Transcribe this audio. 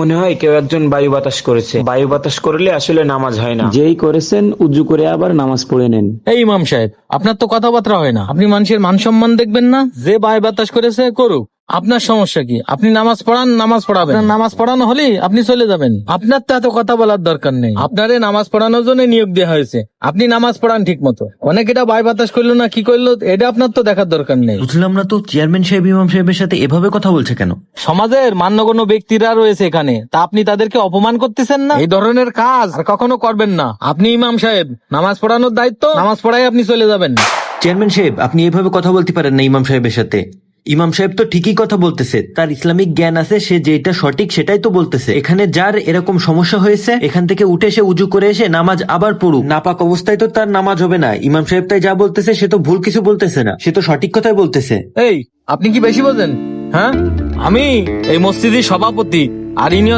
মনে হয় কেউ একজন বায়ু বাতাস করেছে। বায়ু বাতাস করলে আসলে নামাজ হয় না। যেই করেছেন উজু করে আবার নামাজ পড়ে নেন। এই ইমাম সাহেব, আপনার তো কথাবার্তা হয় না। আপনি মানুষের মান সম্মান দেখবেন না? যে বায় বাতাস করেছে করুক, আপনার সমস্যা কি? আপনি নামাজ পড়ান, নামাজ পড়াবেন। আপনার নামাজ পড়ানো হলেই আপনি চলে যাবেন। আপনার তো এত কথা বলার দরকার নেই। আপনারে নামাজ পড়ানোর জন্য নিয়োগ দেওয়া হয়েছে। আপনি নামাজ পড়ান ঠিক মতো। অনেক এটা বায় বাতাস করলো না কি করলো, এটা আপনার তো দেখার দরকার নেই। বুঝলাম না তো, চেয়ারম্যান সাহেব ইমাম সাহেবের সাথে এভাবে কথা বলছে কেন? সমাজের মান্যগণ্য ব্যক্তিরা রয়েছে এখানে, তা আপনি তাদেরকে অপমান করতেছেন না? এই ধরনের কাজ আর কখনো করবেন না। আপনি ইমাম সাহেব, নামাজ পড়ানোর দায়িত্ব, নামাজ পড়াই আপনি চলে যাবেন। চেয়ারম্যান সাহেব, আপনি এভাবে কথা বলতে পারেন না ইমাম সাহেবের সাথে। ইমাম সাহেব তো ঠিকই কথা বলতেছে, তার ইসলামিক জ্ঞান আছে, সে যেটা সঠিক সেটাই তো বলতেছে। এখানে যার এরকম সমস্যা হয়েছে, এখান থেকে উঠে এসে উজু করে এসে নামাজ আবার পড়ুক। নাপাক অবস্থায় তো তার নামাজ হবে না। ইমাম সাহেব তাই যা বলতেছে সে তো ভুল কিছু বলতেছে না, সে তো সঠিক কথাই বলতেছে। এই, আপনি কি বেশি বোঝেন? হ্যাঁ, আমি এই মসজিদের সভাপতি, আর ইনি